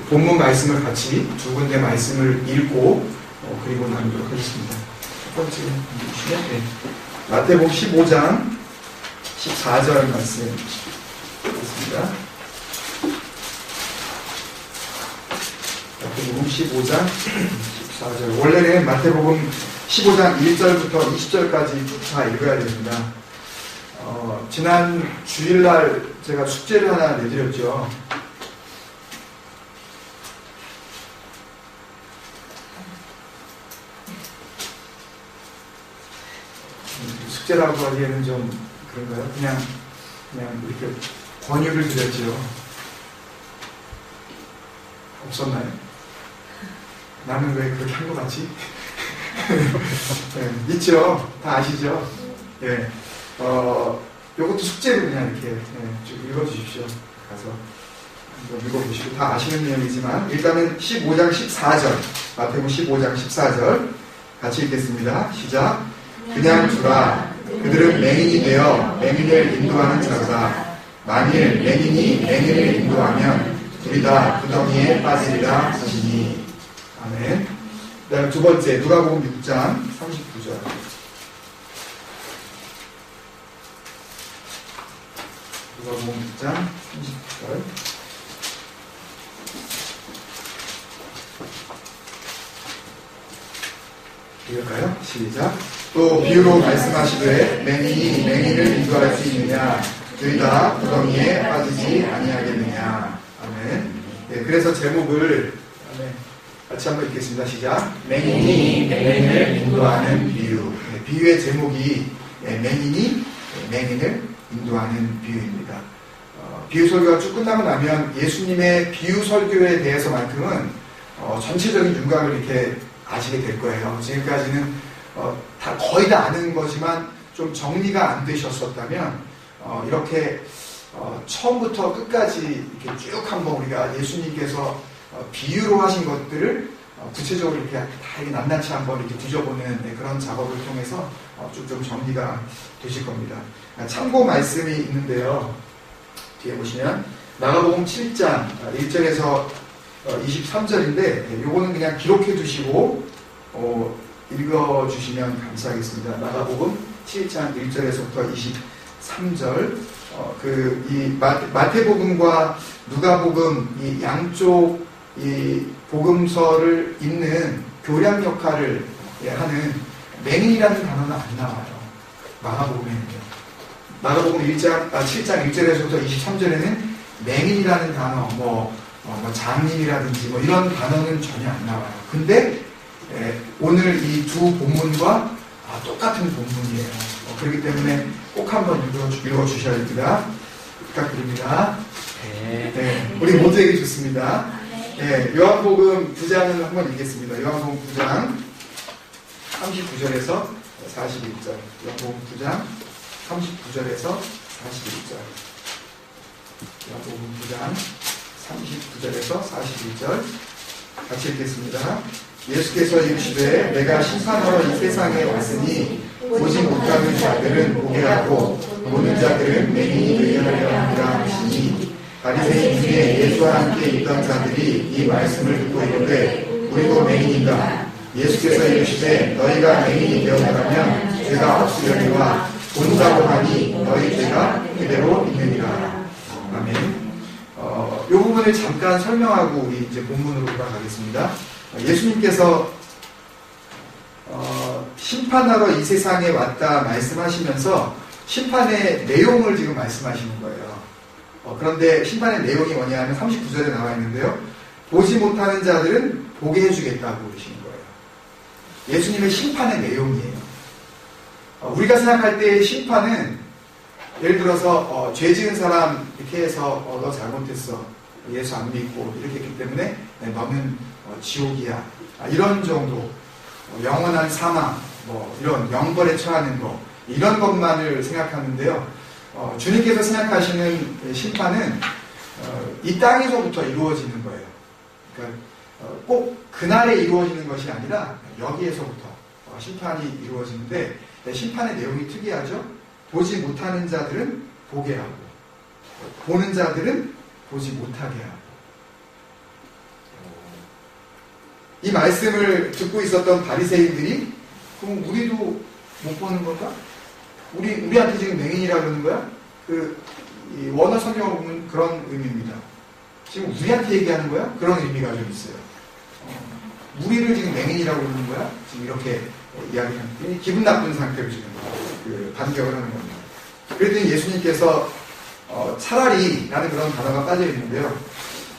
본문 말씀을 같이 두 군데 말씀을 읽고 그리고 나누도록 하겠습니다. 첫 번째 보시면 마태복음 15장 14절 말씀 있습니다. 마태복음 15장 14절. 원래는 마태복음 15장 1절부터 20절까지 쭉 다 읽어야 됩니다. 지난 주일날 제가 숙제를 하나 내드렸죠. 숙제라고 하기에는 좀 그런가요? 그냥 이렇게 권유를 드렸죠. 없었나요? 나는 왜 그렇게 한 것 같지? 네, 있죠. 다 아시죠? 예. 요것도 숙제로 그냥 이렇게 쭉 읽어주십시오. 가서 한번 읽어보시고 다 아시는 내용이지만 일단은 15장 14절 마태복음 15장 14절 같이 읽겠습니다. 시작. 그냥 두라. 그들은 맹인이 되어 맹인을 인도하는 자로다. 만일 맹인이 맹인을 인도하면 둘이 다 구덩이에 빠지리라 하시니. 아멘. 그 다음 두 번째 누가복음 6장 39절. 누가복음 6장 39절. 읽을까요? 시작. 또 비유로 말씀하시되 맹인이 맹인을 인도할 수 있느냐? 둘 다 구덩이에 빠지지 아니하겠느냐? 아멘. 네, 그래서 제목을 같이 한번 읽겠습니다. 시작. 맹인이 맹인을 인도하는 비유. 네, 비유의 제목이 맹인이 맹인을 인도하는 비유입니다. 비유 설교가 쭉 끝나고 나면 예수님의 비유 설교에 대해서만큼은 전체적인 윤곽을 이렇게 아시게 될 거예요. 지금까지는 거의 다 아는 거지만 좀 정리가 안 되셨었다면 이렇게 처음부터 끝까지 이렇게 쭉 한번 우리가 예수님께서 비유로 하신 것들을 구체적으로 이렇게 다 이렇게 낱낱이 한번 이렇게 뒤져보는 그런 작업을 통해서 좀 정리가 되실 겁니다. 참고 말씀이 있는데요. 뒤에 보시면 마가복음 7장 1절에서 23절인데 요거는 그냥 기록해 두시고 읽어주시면 감사하겠습니다. 마가복음 7장 1절에서부터 23절 이 마태복음과 누가복음 이 양쪽 이 복음서를 읽는 교량 역할을 하는 맹인이라는 단어는 안 나와요. 마가복음에는요. 마가복음 7장 1절에서부터 23절에는 맹인이라는 단어, 장님이라든지 이런 단어는 전혀 안 나와요. 근데 오늘 이 두 본문과 똑같은 본문이에요. 그렇기 때문에 꼭 한번 읽어주셔야 됩니다. 부탁드립니다. 네, 우리 모두에게 좋습니다. 네, 요한복음 9장을 한번 읽겠습니다. 요한복음 9장 39절에서 41절. 요한복음 9장 39절에서 41절. 요한복음 9장 39절에서 41절. 같이 읽겠습니다. 예수께서 이르시되 내가 심판하러 이 세상에 왔으니 보지 못하는 자들은 보게 하고 보는 자들은 맹인이 되게 하려 함이라 하시니. 바리새인 중에 예수와 함께 있던 자들이 이 말씀을 듣고 이르되 우리도 맹인인가? 예수께서 이르시되 너희가 맹인이 되었다면 죄가 없으려니와 본다고 하니 너희 죄가 그대로 있느니라. 아멘. 이 부분을 잠깐 설명하고 우리 이제 본문으로 돌아가겠습니다. 예수님께서 심판하러 이 세상에 왔다 말씀하시면서 심판의 내용을 지금 말씀하시는 거예요. 그런데 심판의 내용이 뭐냐 하면 39절에 나와 있는데요. 보지 못하는 자들은 보게 해주겠다고 그러시는 거예요. 예수님의 심판의 내용이에요. 우리가 생각할 때의 심판은 예를 들어서 죄 지은 사람 이렇게 해서 너 잘못했어. 예수 안 믿고 이렇게 했기 때문에 너는 지옥이야. 이런 정도 영원한 사망 이런 영벌에 처하는 거 이런 것만을 생각하는데요. 주님께서 생각하시는 심판은 이 땅에서부터 이루어지는 거예요. 그러니까 꼭 그날에 이루어지는 것이 아니라 여기에서부터 심판이 이루어지는데 심판의 내용이 특이하죠. 보지 못하는 자들은 보게 하고 보는 자들은 보지 못하게 하고 이 말씀을 듣고 있었던 바리새인들이 그럼 우리도 못 보는 건가? 우리한테 지금 맹인이라 그러는 거야? 이 원어 성경을 보면 그런 의미입니다. 지금 우리한테 얘기하는 거야? 그런 의미가 좀 있어요. 우리를 지금 맹인이라고 그러는 거야? 지금 이렇게 이야기하는, 기분 나쁜 상태로 지금 반격을 하는 겁니다. 그랬더니 예수님께서 차라리 라는 그런 단어가 빠져 있는데요.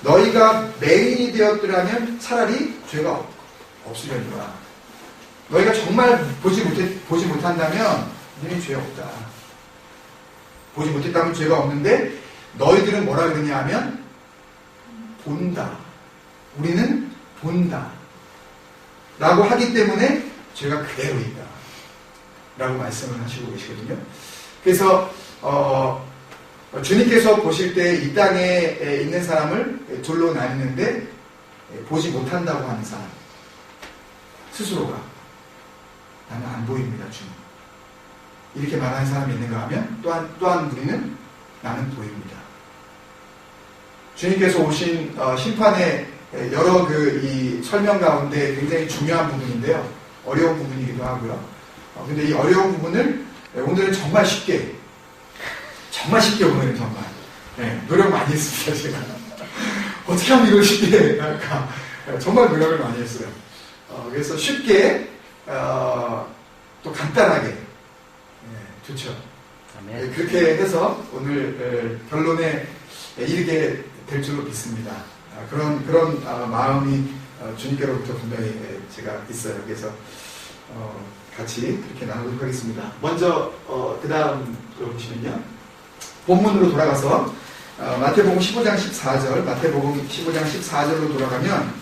너희가 맹인이 되었더라면 차라리 죄가 없으려니와. 너희가 정말 보지 못한다면 너희 죄 없다. 보지 못했다면 죄가 없는데 너희들은 뭐라 그러냐 하면 본다. 우리는 본다. 라고 하기 때문에 죄가 그대로 있다. 라고 말씀을 하시고 계시거든요. 그래서 주님께서 보실 때 이 땅에 있는 사람을 둘로 나뉘는데 보지 못한다고 하는 사람 스스로가 나는 안 보입니다 주님 이렇게 말하는 사람이 있는가 하면 또한 우리는 나는 보입니다. 주님께서 오신 심판의 여러 이 설명 가운데 굉장히 중요한 부분인데요. 어려운 부분이기도 하고요. 근데 이 어려운 부분을 오늘은 정말 쉽게 오늘은 정말 노력 많이 했습니다. 제가 어떻게 하면 이걸 쉽게 할까 정말 노력을 많이 했어요. 그래서 쉽게 또 간단하게 좋죠. 그렇게 해서 오늘 결론에 이르게 될 줄로 믿습니다. 그런 마음이 주님께로부터 분명히 제가 있어요. 그래서 같이 그렇게 나누도록 하겠습니다. 먼저 그 다음 보시면요. 본문으로 돌아가서 마태복음 15장 14절 마태복음 15장 14절로 돌아가면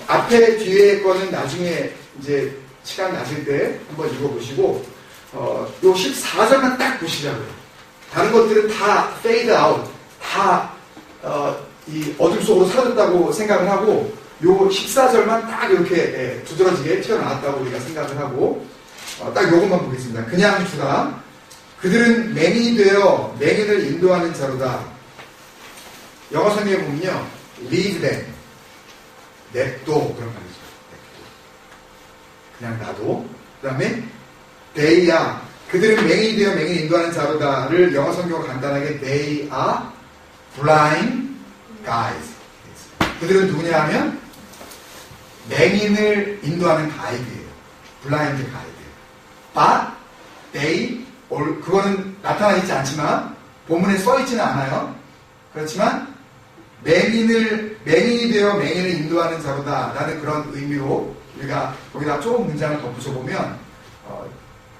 앞에 뒤에 거는 나중에 이제 시간 나실 때 한번 읽어보시고 요 14절만 딱 보시자고요. 다른 것들은 다 fade out, 다 이 어둠 속으로 사라졌다고 생각을 하고 요 14절만 딱 이렇게 두드러지게 튀어나왔다고 우리가 생각을 하고 딱 요것만 보겠습니다. 그냥 두다. 그들은 맹인이 되어 맹인을 인도하는 자로다. 영어 성경에 보면요. leave them. 냅둬. 그런 말이죠. 그냥 놔둬. 그 다음에 they are. 그들은 맹인이 되어 맹인을 인도하는 자로다를 영어 성경으로 간단하게 they are blind guides. 그들은 누구냐 하면 맹인을 인도하는 가이드예요. 블라인드 가이드. But they 그거는 나타나 있지 않지만 본문에 써 있지는 않아요. 그렇지만 맹인이 되어 맹인을 인도하는 자로다 라는 그런 의미로 우리가 거기다 조금 문장을 덧붙여 보면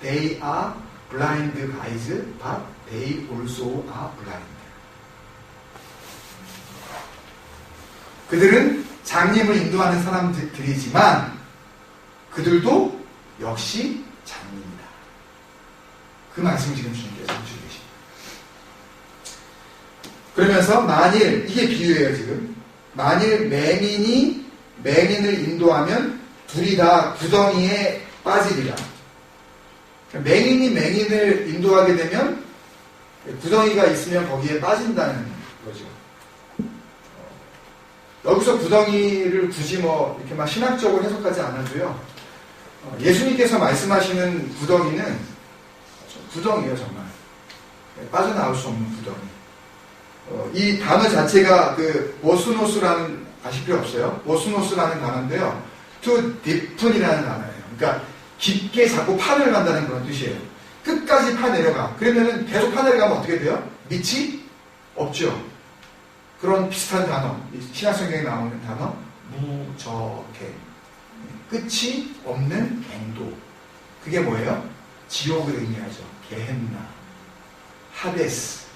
they are blind guides but they also are blind. 그들은 장님을 인도하는 사람들이지만 그들도 역시 장님이다. 그 말씀을 지금 주님께서 해주고 계십니다. 그러면서 만일 이게 비유예요 지금. 만일 맹인이 맹인을 인도하면 둘이 다 구덩이에 빠지리라. 맹인이 맹인을 인도하게 되면 구덩이가 있으면 거기에 빠진다는 거죠. 여기서 구덩이를 굳이 이렇게 막 신학적으로 해석하지 않아도요. 예수님께서 말씀하시는 구덩이는 구덩이에요, 정말. 빠져나올 수 없는 구덩이. 이 단어 자체가 오스노스라는, 아실 필요 없어요. 오스노스라는 단어인데요. to deepen이라는 단어예요. 그러니까 깊게 자꾸 파내려간다는 그런 뜻이에요. 끝까지 파내려가. 그러면은 계속 파내려가면 어떻게 돼요? 밑이 없죠. 그런 비슷한 단어, 신약성경에 나오는 단어, 무저갱. 끝이 없는 갱도. 그게 뭐예요? 지옥을 의미하죠. 게헨나, 하데스.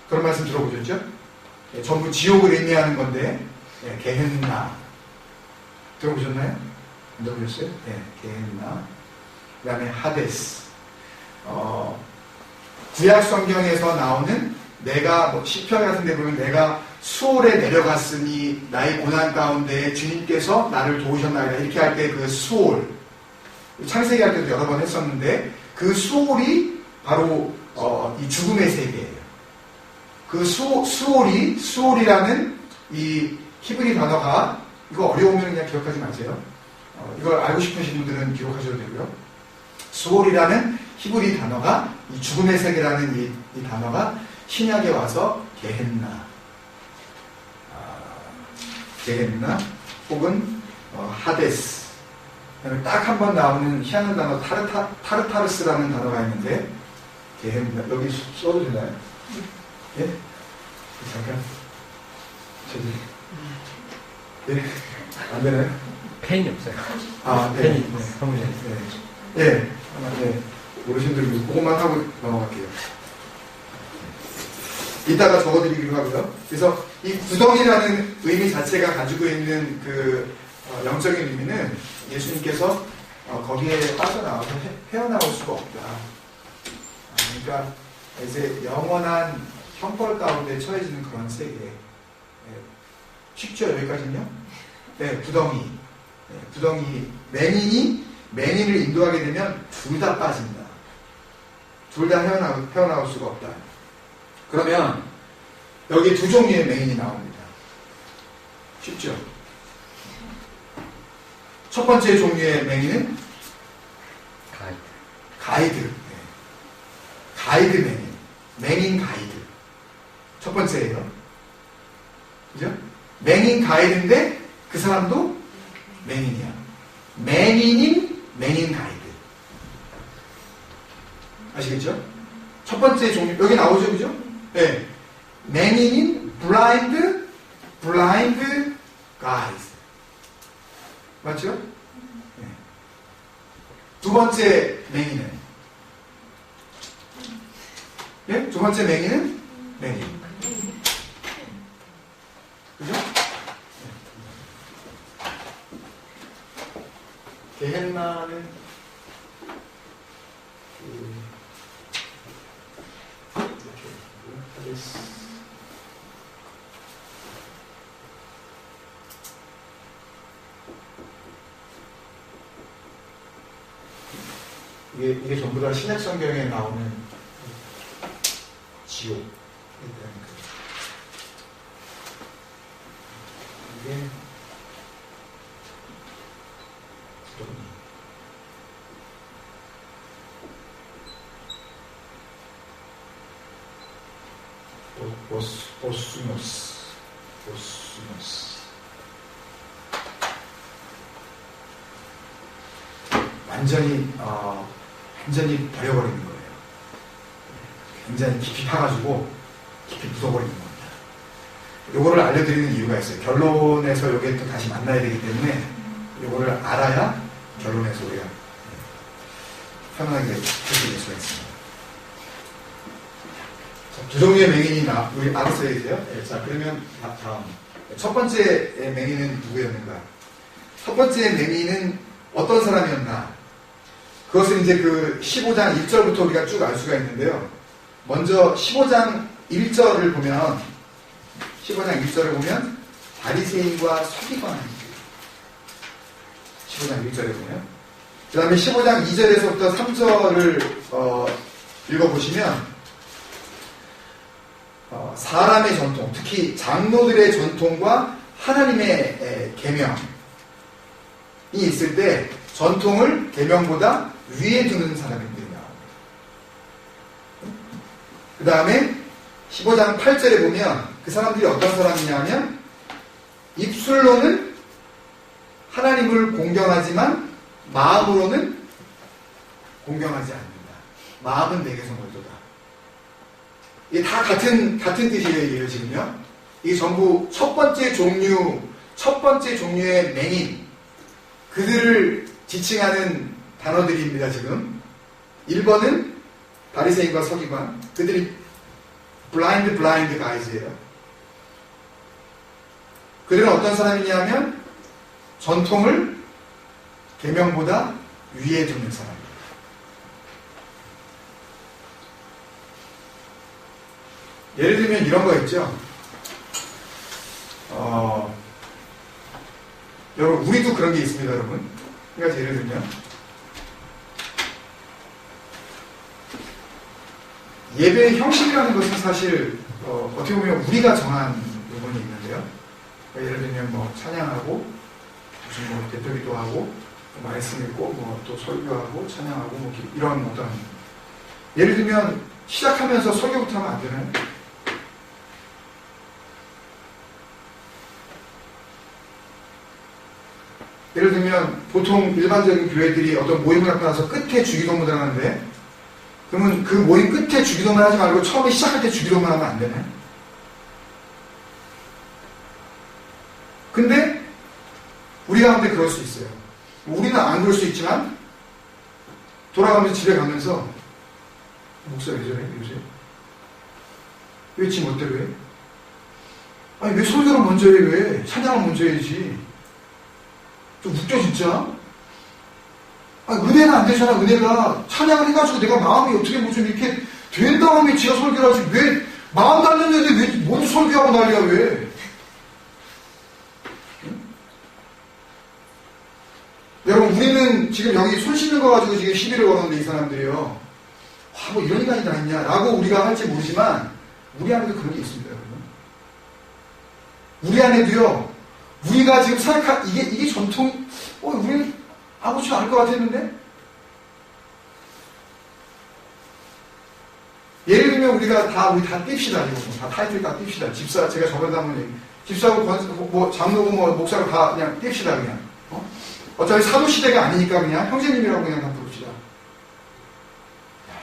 그런 말씀 들어보셨죠? 전부 지옥을 의미하는 건데, 게헨나. 들어보셨나요? 안 들어보셨어요? 네, 게헨나. 그 다음에 하데스. 구약 성경에서 나오는 내가, 시편 같은 데 보면 내가 수올에 내려갔으니 나의 고난 가운데 주님께서 나를 도우셨나이다. 이렇게 할 때 그 수올. 창세기 할 때도 여러 번 했었는데 그 수올이 바로 이 죽음의 세계예요. 그 수올이라는 이 히브리 단어가 이거 어려우면 그냥 기억하지 마세요. 이걸 알고 싶으신 분들은 기록하셔도 되고요. 수올이라는 히브리 단어가, 이 죽음의 세계라는 이 단어가 신약에 와서 게헨나, 게헨나 혹은 하데스, 딱 한 번 나오는 희한한 단어 타르타르스라는 단어가 있는데, 게헨나, 여기 써도 되나요? 예? 잠깐 저기 예? 안 되나요? 펜이 없어요. 네. 펜이 사무실에 있어요. 네. 네. 어르신들 그것만 하고 넘어갈게요. 이따가 적어드리기로 하고요. 그래서 이 구덩이라는 의미 자체가 가지고 있는 그 영적인 의미는 예수님께서 거기에 빠져나와서 헤어나올 수가 없다. 그러니까 이제 영원한 형벌 가운데 처해지는 그런 세계. 쉽죠? 여기까지는요? 네, 구덩이. 네, 구덩이. 맹인을 인도하게 되면 둘 다 빠진다. 둘 다 헤어나올 수가 없다. 그러면 여기 두 종류의 맹인이 나옵니다. 쉽죠? 첫 번째 종류의 맹인은 가이드. 네. 가이드 맹인. 맹인 가이드. 첫 번째예요. 그죠? 맹인 가이드인데 그 사람도 맹인이야. 맹인인 맹인 가이드. 아시겠죠? 첫 번째 종류, 여기 나오죠, 그죠? 네. 맹인인 블라인드 가이드. 맞죠? 네. 두 번째 맹인은? 네? 두 번째 맹인은? 맹인. 그죠? 게헨나는 이게 전부 다 신약 성경에 나오는 지옥. 이게 오스모스. 완전히 버려버리는 거예요. 굉장히 깊이 파가지고 깊이 묻어버리는 겁니다. 요거를 알려드리는 이유가 있어요. 결론에서 요게 또 다시 만나야 되기 때문에 요거를 알아야 결론에서 우리가 편안하게 할 수 있을 수가 있습니다. 자, 두 종류의 맹인이 우리 알았어야 되세요? 네, 자, 그러면 다음. 첫 번째 맹인은 누구였는가? 첫 번째 맹인은 어떤 사람이었나? 그것은 이제 그 15장 1절부터 우리가 쭉 알 수가 있는데요. 먼저 15장 1절을 보면, 15장 1절을 보면 바리새인과 서기관이 15장 1절에 보면, 그 다음에 15장 2절에서부터 3절을 읽어보시면 사람의 전통, 특히 장로들의 전통과 하나님의 계명이 있을 때 전통을 계명보다 위에 두는 사람들이 나옵니다. 그 다음에 15장 8절에 보면 그 사람들이 어떤 사람이냐 하면 입술로는 하나님을 공경하지만 마음으로는 공경하지 않는다. 마음은 내게서 멀도다. 이게 다 같은 뜻이에요, 지금요. 이게 전부 첫 번째 종류의 맹인, 그들을 지칭하는 단어들입니다, 지금. 1번은 바리새인과 서기관, 그들이 블라인드 가이즈예요. 그들은 어떤 사람이냐 하면 전통을 계명보다 위에 두는 사람입니다. 예를 들면 이런 거 있죠. 여러분, 우리도 그런 게 있습니다, 여러분. 그러니까 예를 들면 예배의 형식이라는 것은 사실 어떻게 보면 우리가 정한 부분이 있는데요. 예를 들면 뭐 찬양하고 무슨 뭐 대표기도 하고 말씀 읽고 뭐 또 설교하고 찬양하고 뭐 이런 어떤 예를 들면 시작하면서 설교부터 하면 안 되나요? 예를 들면 보통 일반적인 교회들이 어떤 모임을 갖고 나서 끝에 주기도문을 하는데 그러면 그 모임 끝에 주기도문 하지 말고 처음에 시작할 때 주기도문 하면 안 되나요? 근데 우리 가운데 그럴 수 있어요. 우리는 안 그럴 수 있지만 돌아가면서 집에 가면서 목사 왜 저래? 요새? 왜 지 멋대로 해? 아니 왜 설교를 먼저 해? 왜? 찬양을 먼저 해야지. 좀 웃겨 진짜. 아니 은혜는 안 되잖아. 은혜가 찬양을 해가지고 내가 마음이 어떻게 뭐 좀 이렇게 된 다음에 지가 설교를 하지. 왜 마음 달렸는데 왜 먼저 설교하고 난리야 왜? 여러분 우리는 지금 여기 손 씻는 거 가지고 지금 시비를 걸었는데 이 사람들이요. 와, 뭐 이런 인간이 다 있냐라고 우리가 할지 모르지만 우리 안에도 그런 게 있습니다. 여러분. 우리 안에도요. 우리가 지금 생각한 이게 전통 우리는 아무렇지 않을 것 같았는데 예를 들면 우리 다 띱시다 이거 다 타이틀 다 띱시다 집사 제가 저번에 한번 얘기 집사고 뭐 장로고 뭐 목사고 다 그냥 띱시다 그냥 어차피 사도 시대가 아니니까 그냥 형제님이라고 그냥 다 부릅시다. 야,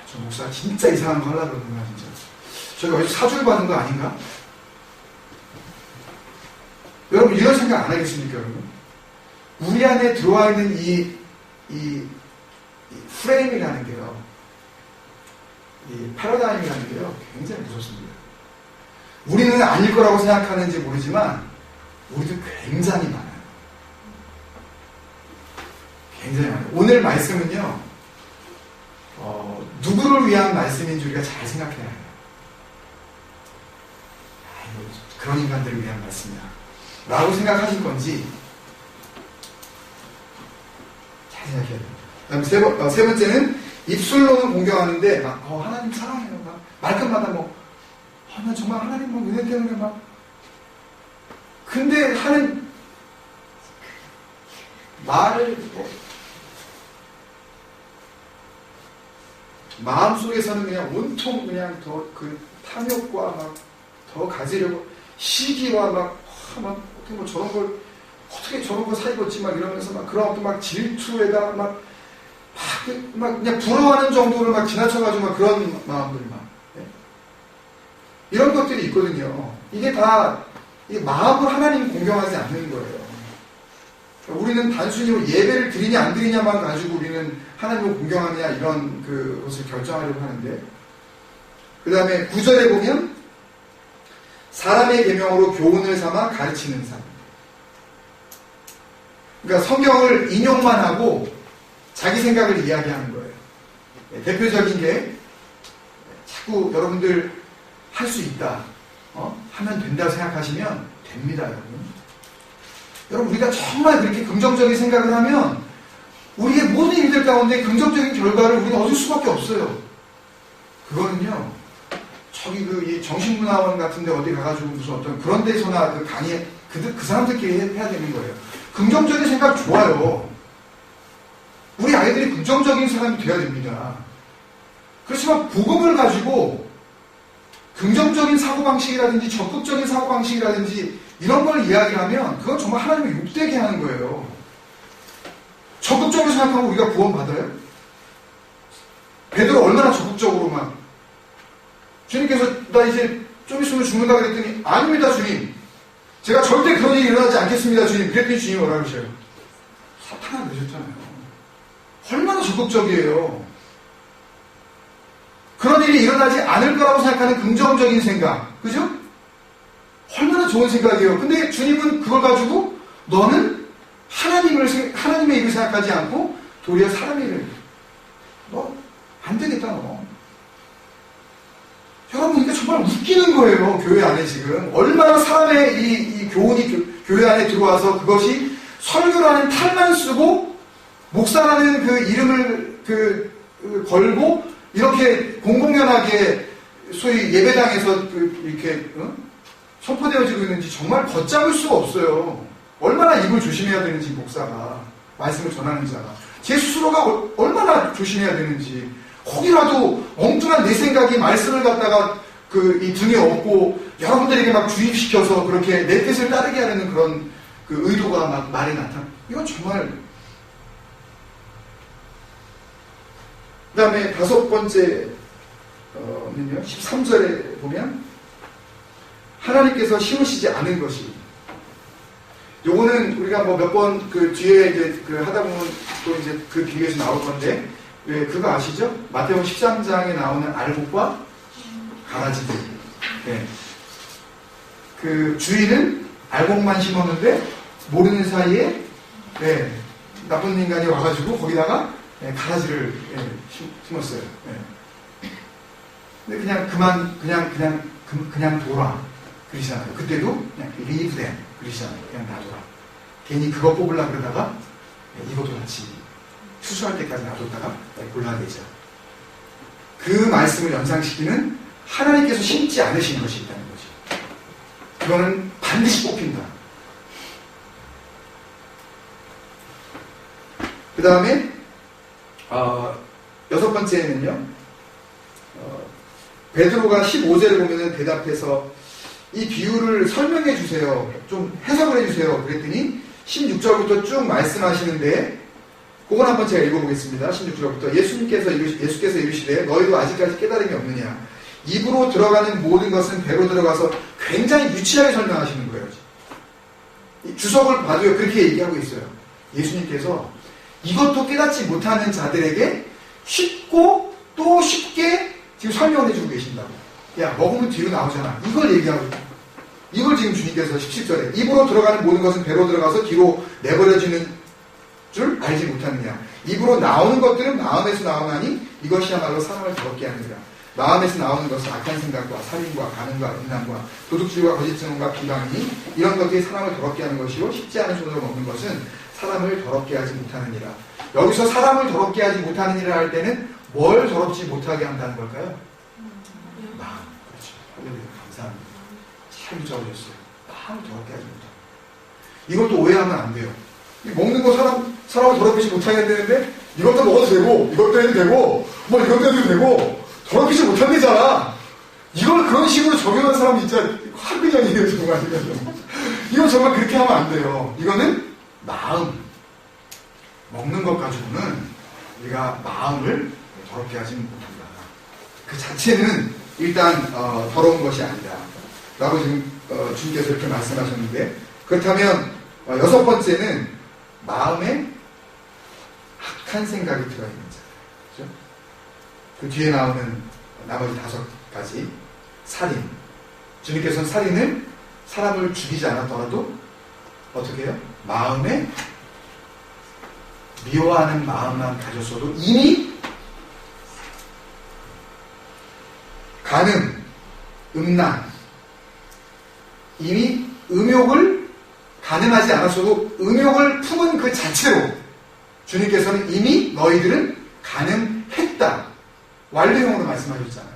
저 목사 진짜 이상한 거 하려고 그러는구나 진짜. 저희가 왜 사주를 받은 거 아닌가? 여러분 이런 생각 안 하겠습니까 여러분? 우리 안에 들어와 있는 이 프레임이라는 게요, 이 패러다임이라는 게요 굉장히 무섭습니다. 우리는 아닐 거라고 생각하는지 모르지만 우리도 굉장히 많아요. 굉장히 많아요. 오늘 말씀은요 누구를 위한 말씀인지 우리가 잘 생각해야 해요. 그런 인간들을 위한 말씀이야 라고 생각하실 건지 잘 생각해야 돼요. 그다음에 세 번째는 입술로는 공경하는데 막 하나님 사랑해요 막 말끝마다 난 정말 하나님 뭐 은혜 때문에 막 근데 하는 말을 마음속에서는 그냥 온통 그냥 더 그 탐욕과 막 더 가지려고 시기와 막 어떻게 뭐 저런 걸 어떻게 저런 거 사입었지 막 이러면서 막 그런 어떤 막 질투에다 막 그냥 부러워하는 정도를 막 지나쳐가지고 막 그런 마음들 막 이런 것들이 있거든요. 이게 다 이 마음을 하나님 공경하지 않는 거예요. 우리는 단순히 예배를 드리냐 안 드리냐만 가지고 우리는 하나님을 공경하느냐 이런 그것을 결정하려고 하는데 그 다음에 9절에 보면 사람의 계명으로 교훈을 삼아 가르치는 삶. 그러니까 성경을 인용만 하고 자기 생각을 이야기하는 거예요. 대표적인 게 자꾸 여러분들 할 수 있다. 하면 된다고 생각하시면 됩니다, 여러분. 여러분 우리가 정말 그렇게 긍정적인 생각을 하면 우리의 모든 일들 가운데 긍정적인 결과를 우리가 얻을 수밖에 없어요. 그거는요 저기 이 정신문화원 같은데 어디 가가지고 무슨 어떤 그런 데서나 그 강의 그 사람들끼리 해야 되는 거예요. 긍정적인 생각 좋아요. 우리 아이들이 긍정적인 사람이 돼야 됩니다. 그렇지만 복음을 가지고 긍정적인 사고방식이라든지 적극적인 사고방식이라든지 이런 걸 이야기하면 그건 정말 하나님을 욕되게 하는 거예요. 적극적으로 생각하면 우리가 구원받아요? 베드로 얼마나 적극적으로 막 주님께서 나 이제 좀 있으면 죽는다 그랬더니 아닙니다 주님, 제가 절대 그런 일이 일어나지 않겠습니다 주님. 그랬더니 주님이 뭐라 그러셔요? 사탄아 그러셨잖아요. 얼마나 적극적이에요. 그런 일이 일어나지 않을 거라고 생각하는 긍정적인 생각, 그죠? 얼마나 좋은 생각이에요. 근데 주님은 그걸 가지고 너는 하나님의 일을 생각하지 않고 도리어 사람의 일을 너 안 되겠다 너. 여러분 이게 정말 웃기는 거예요. 교회 안에 지금 얼마나 사람의 이 교훈이 교회 안에 들어와서 그것이 설교라는 탈만 쓰고 목사라는 그 이름을 걸고 이렇게 공공연하게 소위 예배당에서 이렇게 선포되어지고 있는지 정말 걷잡을 수가 없어요. 얼마나 입을 조심해야 되는지, 목사가, 말씀을 전하는 자가 제 스스로가 얼마나 조심해야 되는지, 혹이라도 엉뚱한 내 생각이 말씀을 갖다가 이 등에 업고 여러분들에게 막 주입시켜서 그렇게 내 뜻을 따르게 하려는 그런 그 의도가 막 말에 나타나. 이건 정말. 그 다음에 다섯 번째, 13절에 보면, 하나님께서 심으시지 않은 것이. 요거는 우리가 뭐 몇 번 그 뒤에 이제 하다 보면 또 이제 그 비유에서 나올 건데, 왜 그거 아시죠? 마태복음 13장에 나오는 알곡과 가라지들. 네. 그 주인은 알곡만 심었는데 모르는 사이에 나쁜 인간이 와가지고 거기다가 가라지를 심었어요. 근데 그냥 둬라 그러시잖아요. 그때도 그냥 leave them 그러시잖아요. 그냥 놔둬라. 괜히 그거 뽑으려고 그러다가 이것도 같이 수수할 때까지 놔뒀다가 곤란되죠. 그 말씀을 연상시키는 하나님께서 심지 않으신 것이 있다는 거죠. 그거는 반드시 뽑힌다. 그 다음에 여섯 번째는요, 베드로가 15절에 보면은 대답해서 이 비유를 설명해 주세요. 좀 해석을 해 주세요. 그랬더니 16절부터 쭉 말씀하시는데, 그건 한번 제가 읽어보겠습니다. 16절부터 예수께서 이르시되 너희도 아직까지 깨달음이 없느냐. 입으로 들어가는 모든 것은 배로 들어가서 굉장히 유치하게 설명하시는 거예요. 주석을 봐도요, 그렇게 얘기하고 있어요. 예수님께서 이것도 깨닫지 못하는 자들에게 쉽고 또 쉽게 지금 설명을 해주고 계신다고. 야, 먹으면 뒤로 나오잖아. 이걸 얘기하고 있다. 이걸 지금 주님께서 17절에 입으로 들어가는 모든 것은 배로 들어가서 뒤로 내버려지는 줄 알지 못하느냐. 입으로 나오는 것들은 마음에서 나오나니 이것이야말로 사람을 더럽게 하느니라. 마음에서 나오는 것은 악한 생각과 살인과 간음과 음란과 도둑질과 거짓 증언과 비방이 이런 것들이 사람을 더럽게 하는 것이요 쉽지 않은 손으로 먹는 것은 사람을 더럽게 하지 못하느니라. 여기서 사람을 더럽게 하지 못하느니라 할 때는 뭘 더럽지 못하게 한다는 걸까요? 마음. 그렇죠. 할렐루야. 감사합니다. 잘 적어줬어요. 마음을 더럽게 하지 못하고. 이것도 오해하면 안 돼요. 먹는 거 사람을 더럽히지 못하게 되는데 이것도 먹어도 되고 이것도 해도 되고 뭐 이것도 해도 되고 더럽히지 못한대잖아. 이걸 그런 식으로 적용한 사람이 진짜 화근형이에요. 정말. 이건 정말 그렇게 하면 안 돼요. 이거는 마음. 먹는 것 가지고는 우리가 마음을 더럽게 하지 못한다. 그 자체는 일단 더러운 것이 아니다 라고 지금 주님께서 이렇게 말씀하셨는데, 그렇다면 여섯 번째는 마음에 악한 생각이 들어있는 자. 그렇죠? 그 뒤에 나오는 나머지 다섯 가지. 살인. 주님께서는 살인을 사람을 죽이지 않았더라도 어떻게 해요? 마음에 미워하는 마음만 가졌어도 이미 간음, 음란, 이미 음욕을 가능하지 않았어도 음욕을 품은 그 자체로 주님께서는 이미 너희들은 가늠했다. 완료형으로 말씀하셨잖아요.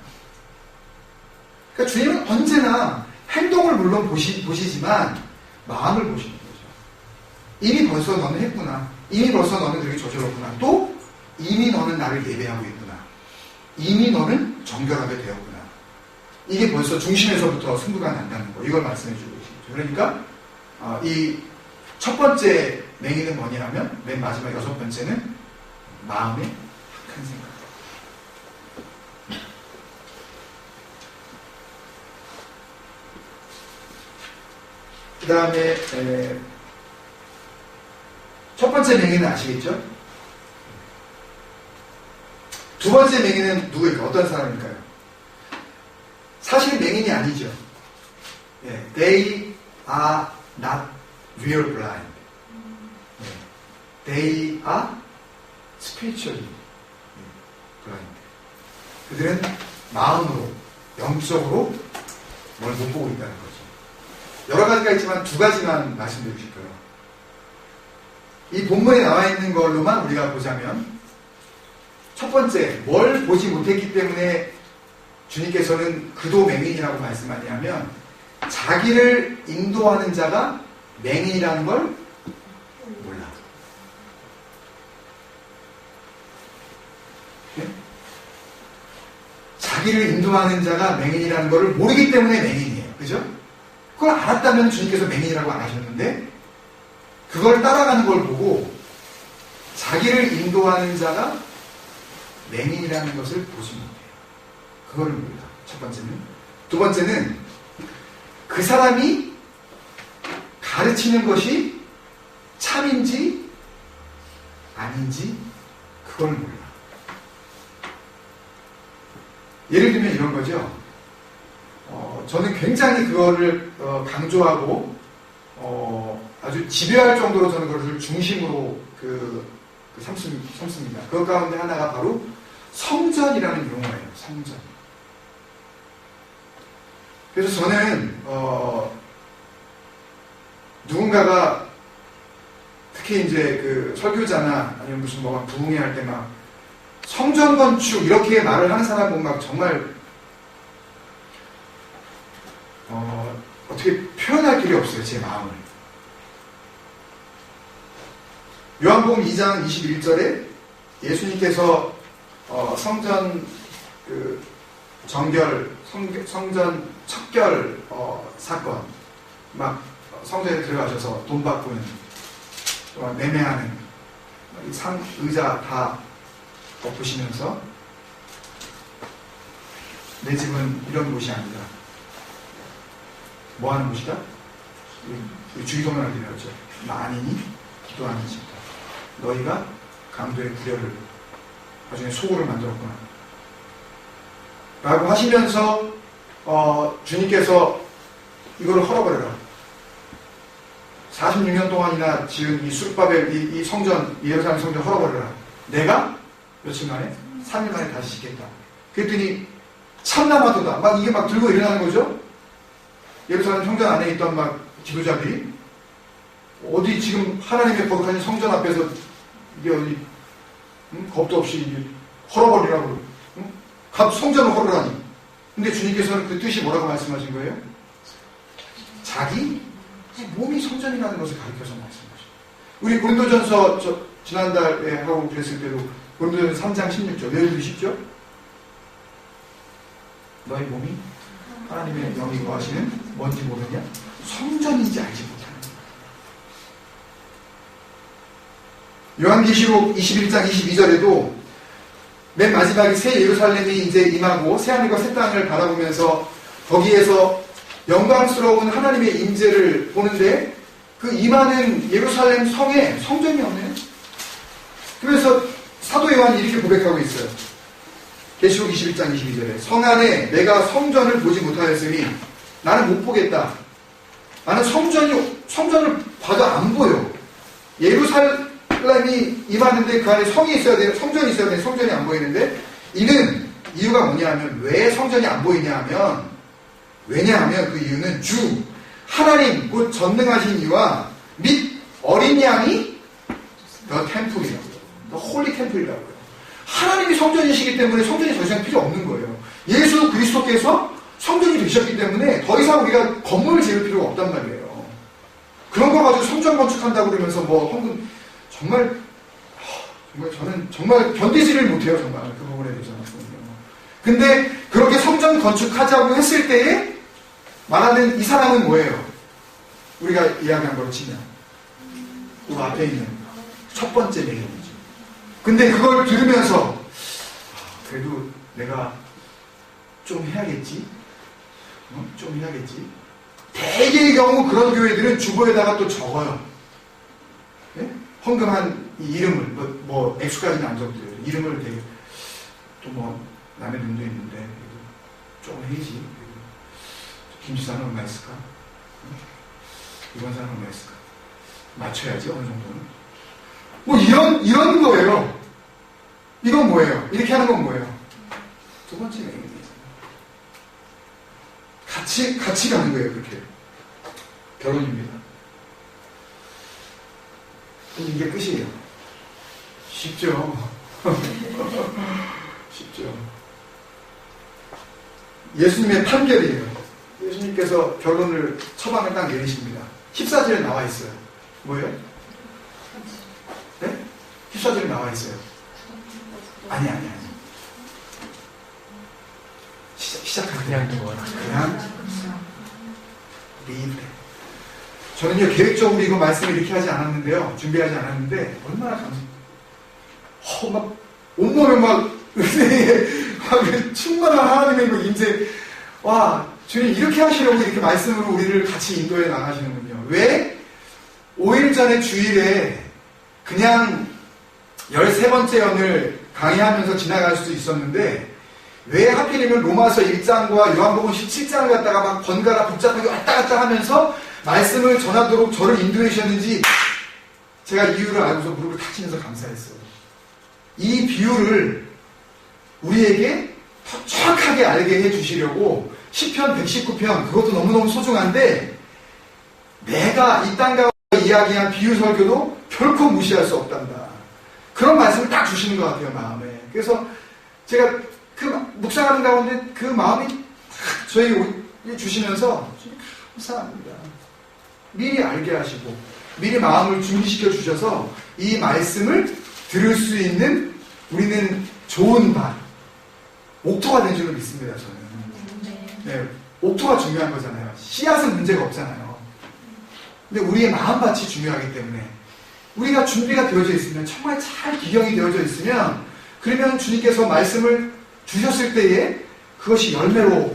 그러니까 주님은 언제나 행동을 물론 보시지만 마음을 보시는 거죠. 이미 벌써 너는 했구나. 이미 벌써 너는 그렇게 저질렀구나. 또 이미 너는 나를 예배하고 있구나. 이미 너는 정결하게 되었구나. 이게 벌써 중심에서부터 승부가 난다는 거. 이걸 말씀해 주고 계십니다. 그러니까 이 첫 번째 맹의는 뭐냐면 맨 마지막 여섯 번째는 마음의 악한 생각. 그 다음에 첫 번째 맹의는 아시겠죠? 두 번째 맹의는 누구일까? 어떤 사람일까요? 사실 맹인이 아니죠. They are not real blind. They are spiritually blind. 그들은 마음으로, 영적으로 뭘 못 보고 있다는 거죠. 여러 가지가 있지만 두 가지만 말씀드리고 싶어요. 이 본문에 나와 있는 걸로만 우리가 보자면, 첫 번째, 뭘 보지 못했기 때문에 주님께서는 그도 맹인이라고 말씀하냐면, 자기를 인도하는 자가 맹인이라는 걸 몰라. 네? 자기를 인도하는 자가 맹인이라는 걸 모르기 때문에 맹인이에요. 그죠? 그걸 알았다면 주님께서 맹인이라고 안 하셨는데 그걸 따라가는 걸 보고 자기를 인도하는 자가 맹인이라는 것을 보지 못해요. 그걸 몰라. 첫 번째는. 두 번째는 그 사람이 가르치는 것이 참인지 아닌지 그걸 몰라. 예를 들면 이런 거죠. 저는 굉장히 그거를 강조하고 아주 집요할 정도로 저는 그것을 중심으로 삼습니다. 그 가운데 하나가 바로 성전이라는 용어예요. 성전. 그래서 저는 누군가가 특히 이제 그 설교자나 아니면 무슨 뭐 부흥회 할 때 막 성전 건축 이렇게 말을 하는 사람 보면 막 정말 어떻게 표현할 길이 없어요. 제 마음을. 요한복음 2장 21절에 예수님께서 성전 성전 척결 사건 막 성전에 들어가셔서 돈 바꾸는 매매하는 의자 다 엎으시면서 내 집은 이런 곳이 아니다. 뭐 하는 곳이다? 주의동을 드렸죠. 만인이 기도하는 집이다. 너희가 강도의 구려를 나중에 소굴을 만들었구나. 라고 하시면서 주님께서 이거를 헐어버려라. 46년 동안이나 지은 이 수르바벨 이 성전, 예루살렘 성전 헐어버려라. 내가 며칠 만에 3일 만에 다시 짓겠다. 그랬더니 참나마도다. 막 이게 막 들고 일어나는 거죠. 예루살렘 성전 안에 있던 막 지도자들이 어디 지금 하나님의 거룩한 성전 앞에서 이게 어디 겁도 없이 헐어버리라고 성전을 헐으라니. 근데 주님께서는 그 뜻이 뭐라고 말씀하신 거예요? 자기 몸이 성전이라는 것을 가르쳐서 말씀하셨어요. 우리 고린도전서 지난달에 하고 그랬을 때도 고린도전서 3장 16절 외우기 쉽죠? 너희 몸이 하나님의 영이 거하시는 뭔지 모르냐? 성전인지 알지 못하는 거야. 요한계시록 21장 22절에도 맨 마지막에 새 예루살렘이 이제 임하고 새 하늘과 새 땅을 바라보면서 거기에서 영광스러운 하나님의 임재를 보는데 그 임하는 예루살렘 성에 성전이 없네요. 그래서 사도 요한이 이렇게 고백하고 있어요. 계시록 21장 22절에 성 안에 내가 성전을 보지 못하였으니 나는 못 보겠다. 나는 성전을 봐도 안 보여. 예루살렘이 임하는데 그 안에 성이 있어야 돼. 성전이 있어야 돼. 성전이 안 보이는데 이유가 뭐냐 하면 왜 성전이 안 보이냐 하면 왜냐하면 그 이유는 주 하나님 곧 전능하신 이와 및 어린 양이 더 템플이라고요. 더 홀리 템플이라고요. 하나님이 성전이시기 때문에 성전이 더 이상 필요 없는 거예요. 예수 그리스도께서 성전이 되셨기 때문에 더 이상 우리가 건물을 지을 필요가 없단 말이에요. 그런 거 가지고 성전 건축한다고 그러면서 뭐 헌금 정말 저는 정말 견디지를 못해요. 정말 그 부분에 대해서는. 근데 그렇게 성전 건축하자고 했을 때에 말하는 이 사람은 뭐예요? 우리가 이야기한 걸로 치면 그 앞에 있는 첫 번째 내용이죠. 근데 그걸 들으면서 그래도 내가 좀 해야겠지? 좀 해야겠지? 대개의 경우 그런 교회들은 주보에다가 또 적어요. 네? 헌금한 이 이름을 뭐 액수까지는 안 적어요. 이름을 되게 또 뭐 남의 눈도 있는데 좀 해야지. 김지사는 얼마 있을까? 이번 사람은 얼마 있을까? 맞춰야지 어느 정도는. 뭐 이런 거예요. 이건 뭐예요? 이렇게 하는 건 뭐예요? 두 번째 내용입니다. 같이 가는 거예요. 그렇게 결혼입니다. 그럼 이게 끝이에요. 쉽죠. 쉽죠. 예수님의 판결이에요. 예수님께서 결론을 처방을 딱 내리십니다. 14절에 나와 있어요. 뭐예요? 네? 14절에 나와 있어요. 아니. 시작하면 그냥 두거나. 그냥 리드. 저는요, 계획적으로 이거 말씀을 이렇게 하지 않았는데요. 준비하지 않았는데, 얼마나 막, 온몸에 막, 은혜에 충만한 하나님의 그 임재, 와, 주님 이렇게 하시려고 이렇게 말씀으로 우리를 같이 인도해 나가시는군요. 왜? 5일 전에 주일에 그냥 13번째 연을 강의하면서 지나갈 수도 있었는데, 왜 하필이면 로마서 1장과 요한복음 17장을 갖다가 막 번갈아 복잡하게 왔다 갔다 하면서 말씀을 전하도록 저를 인도해 주셨는지 제가 이유를 알고서 무릎을 탁 치면서 감사했어요. 이 비유를 우리에게 더 정확하게 알게 해 주시려고 시편 119편, 그것도 너무너무 소중한데, 내가 이 땅 가운데 이야기한 비유 설교도 결코 무시할 수 없단다. 그런 말씀을 딱 주시는 것 같아요, 마음에. 그래서 제가 그 묵상하는 가운데 그 마음이 딱 저에게 주시면서 감사합니다. 미리 알게 하시고 미리 마음을 준비시켜 주셔서 이 말씀을 들을 수 있는 우리는 좋은 밭, 옥토가 된 줄로 믿습니다. 저는. 네, 옥토가 중요한 거잖아요. 씨앗은 문제가 없잖아요. 근데 우리의 마음밭이 중요하기 때문에 우리가 준비가 되어져 있으면, 정말 잘 기경이 되어져 있으면, 그러면 주님께서 말씀을 주셨을 때에 그것이 열매로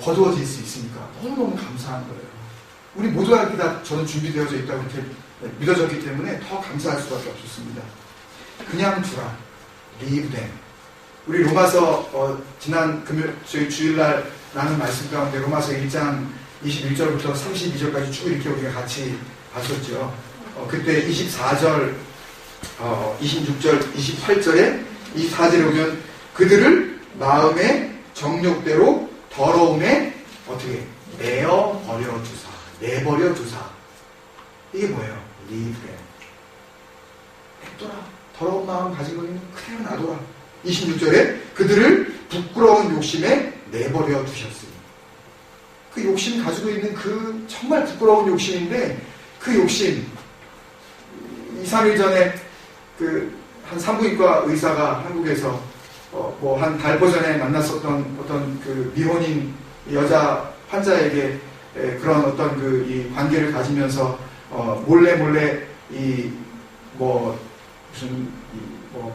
거두어질 수 있으니까 너무너무 감사한 거예요. 우리 모두가 이렇게 다 저는 준비되어져 있다고 이렇게 믿어졌기 때문에 더 감사할 수밖에 없었습니다. 그냥 두라. leave them. 우리 로마서 지난 저희 주일날 나눈 말씀 가운데 로마서 1장 21절부터 32절까지 쭉 이렇게 우리가 같이 봤었죠. 그때 24절, 26절, 28절에 이 4절에 보면 그들을 마음의 정욕대로 더러움에 어떻게 내버려 두사. 이게 뭐예요? leave them. 냅둬라. 더러운 마음 가진 거는 그대로 놔둬라. 26절에 그들을 부끄러운 욕심에 내버려 두셨으니. 그 욕심 가지고 있는 그 정말 부끄러운 욕심인데, 그 욕심 2, 3일 전에 한 산부인과 의사가 한국에서 한 달 전에 만났었던 어떤 그 미혼인 여자 환자에게 그런 어떤 이 관계를 가지면서 몰래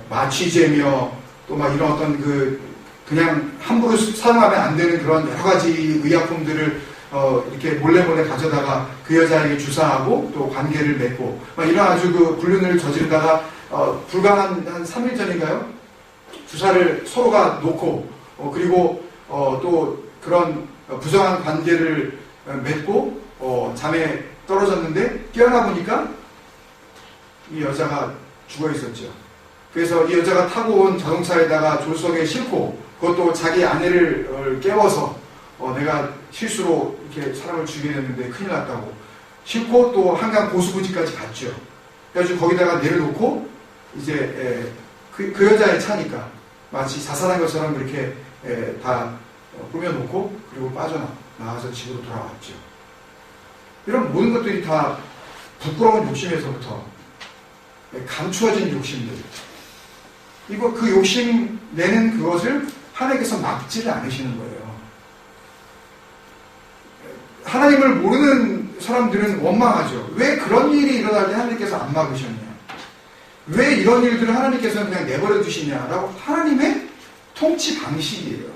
마취제며 또 막 이런 어떤 그냥 함부로 사용하면 안 되는 그런 여러 가지 의약품들을 이렇게 몰래 가져다가 그 여자에게 주사하고 또 관계를 맺고 막 이런 아주 불륜을 저지르다가 불과 한 3일 전인가요? 주사를 서로가 놓고 그리고 또 그런 부정한 관계를 맺고 잠에 떨어졌는데 깨어나 보니까 이 여자가 죽어 있었죠. 그래서 이 여자가 타고 온 자동차에다가 조수석에 싣고, 그것도 자기 아내를 깨워서 내가 실수로 이렇게 사람을 죽이게 됐는데 큰일 났다고 싣고 또 한강 고수부지까지 갔죠. 그래가지고 거기다가 내려놓고 이제 그 여자의 차니까 마치 자살한 것처럼 이렇게 다 꾸며놓고 그리고 빠져나와서 집으로 돌아왔죠. 이런 모든 것들이 다 부끄러운 욕심에서부터 감추어진 욕심들. 이거 그 욕심 내는 그것을 하나님께서 막지를 않으시는 거예요. 하나님을 모르는 사람들은 원망하죠. 왜 그런 일이 일어날 때 하나님께서 안 막으셨냐? 왜 이런 일들을 하나님께서는 그냥 내버려 두시냐라고. 하나님의 통치 방식이에요.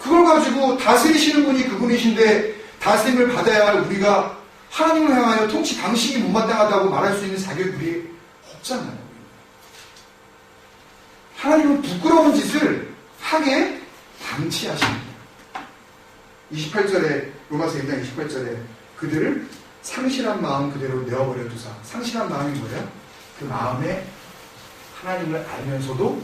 그걸 가지고 다스리시는 분이 그분이신데 다스림을 받아야 할 우리가 하나님을 향하여 통치 방식이 못마땅하다고 말할 수 있는 자격이 우리 없잖아요. 하나님은 부끄러운 짓을 하게 방치하십니다. 28절에 로마서 1장 28절에 그들을 상실한 마음 그대로 내어버려 두사. 상실한 마음이 뭐예요? 그 마음에 하나님을 알면서도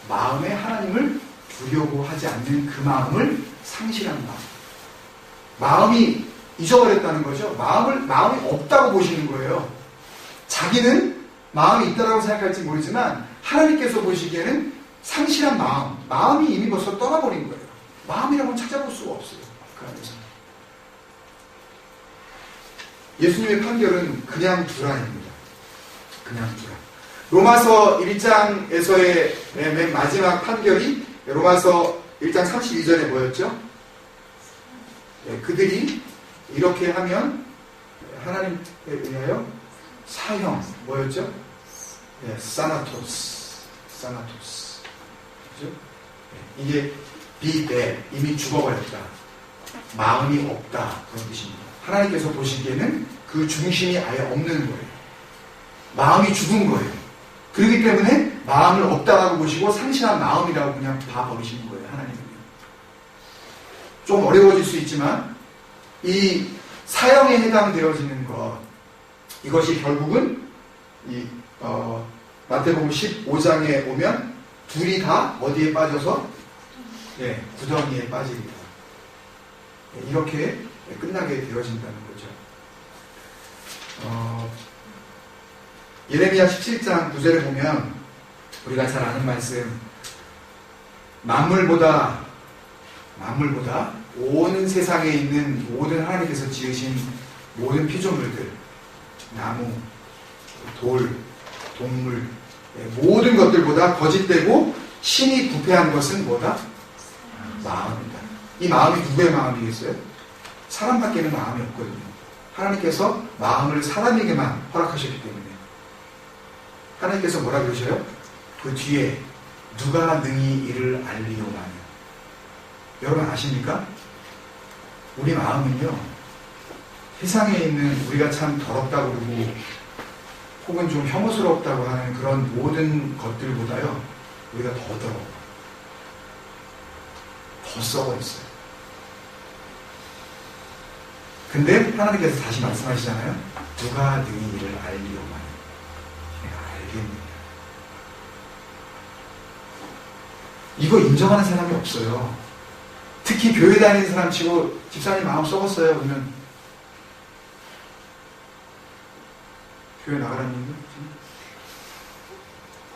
마음에 하나님을 두려고 하지 않는 그 마음을 상실한 마음. 마음이 잊어버렸다는 거죠. 마음이 없다고 보시는 거예요. 자기는 마음이 있다고 생각할지 모르지만 하나님께서 보시기에는 상실한 마음이 이미 벌써 떠나버린 거예요. 마음이라고는 찾아볼 수가 없어요. 그 하나님께서. 예수님의 판결은 그냥 두라입니다. 그냥 두라. 로마서 1장에서의 맨 마지막 판결이 로마서 1장 32절에 뭐였죠? 그들이 이렇게 하면 하나님에 의하여 사형, 뭐였죠? 사나토스. 그죠? 이게 be dead, 이미 죽어버렸다. 마음이 없다. 그런 뜻입니다. 하나님께서 보시기에는 그 중심이 아예 없는 거예요. 마음이 죽은 거예요. 그렇기 때문에 마음을 없다라고 보시고 상실한 마음이라고 그냥 다 버리시는 거예요. 하나님은. 좀 어려워질 수 있지만 이 사형에 해당되어지는 것, 이것이 결국은 이 마태복음 15장에 오면 둘이 다 어디에 빠져서 구덩이에 빠집니다. 이렇게 끝나게 되어진다는 거죠. 예레미야 17장 9절에 보면 우리가 잘 아는 말씀, 만물보다 온 세상에 있는 모든 하나님께서 지으신 모든 피조물들, 나무, 돌, 동물, 모든 것들보다 거짓되고 신이 부패한 것은 뭐다? 마음이다. 이 마음이 누구의 마음이겠어요? 사람밖에는 마음이 없거든요. 하나님께서 마음을 사람에게만 허락하셨기 때문에. 하나님께서 뭐라 그러셔요? 그 뒤에 누가 능히 이를 알리오마냐. 여러분 아십니까? 우리 마음은요, 세상에 있는 우리가 참 더럽다고 그러고 혹은 좀 혐오스럽다고 하는 그런 모든 것들보다요, 우리가 더 더러워. 더 썩어 있어요. 근데 하나님께서 다시 말씀하시잖아요. 누가 능히 이를 알리오마냐. 내가 알겠느냐. 이거 인정하는 사람이 없어요. 특히 교회 다니는 사람 치고 집사님 마음 썩었어요. 그러면 교회 나가라는 얘기죠.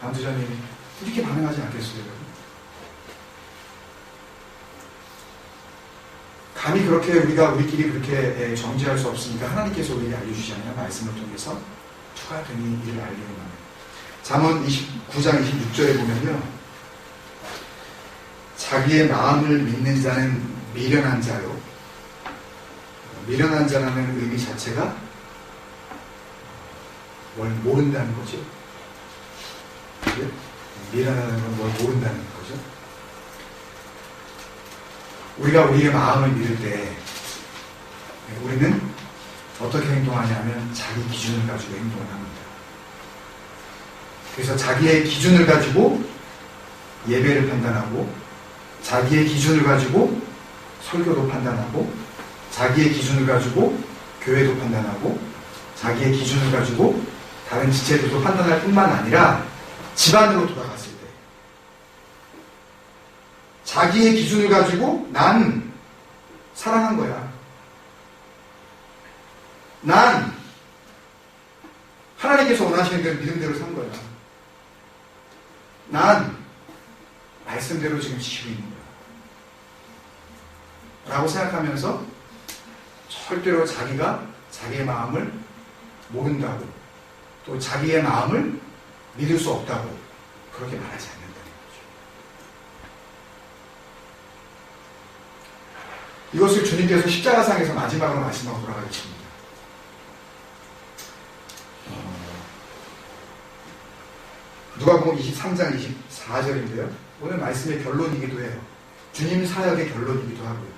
남주자님이 이렇게 반응하지 않겠어요? 감히 그렇게 우리끼리 그렇게 정죄할 수 없으니까 하나님께서 우리에게 알려주시잖아요. 말씀을 통해서 누가 등이 이를 알리는 잠언 29장 26절에 보면요, 자기의 마음을 믿는 자는 미련한 자요. 미련한 자라는 의미 자체가 뭘 모른다는 거죠. 미련하다는 건 뭘 모른다는 거죠. 우리가 우리의 마음을 믿을 때 우리는 어떻게 행동하냐면 자기 기준을 가지고 행동을 합니다. 그래서 자기의 기준을 가지고 예배를 판단하고, 자기의 기준을 가지고 설교도 판단하고, 자기의 기준을 가지고 교회도 판단하고, 자기의 기준을 가지고 다른 지체들도 판단할 뿐만 아니라 집안으로 돌아갔을 때 자기의 기준을 가지고 난 사랑한 거야. 난 하나님께서 원하시는 대로 믿음대로 산 거야. 난 말씀대로 지금 지키고 있는 거야. 라고 생각하면서 절대로 자기가 자기의 마음을 모른다고, 또 자기의 마음을 믿을 수 없다고 그렇게 말하지 않는다는 거죠. 이것을 주님께서 십자가상에서 마지막으로 말씀하고 돌아가셨습니다. 누가복음 23장 24절인데요. 오늘 말씀의 결론이기도 해요. 주님 사역의 결론이기도 하고요.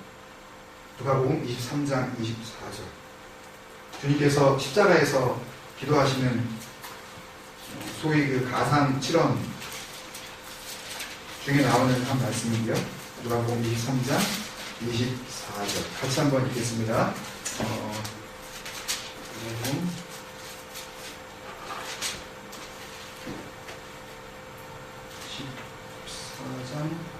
누가복음 23장 24절. 주님께서 십자가에서 기도하시는 소위 그 가상 칠언 중에 나오는 한 말씀인데요. 누가복음 23장 24절. 같이 한번 읽겠습니다. 누가복음 14장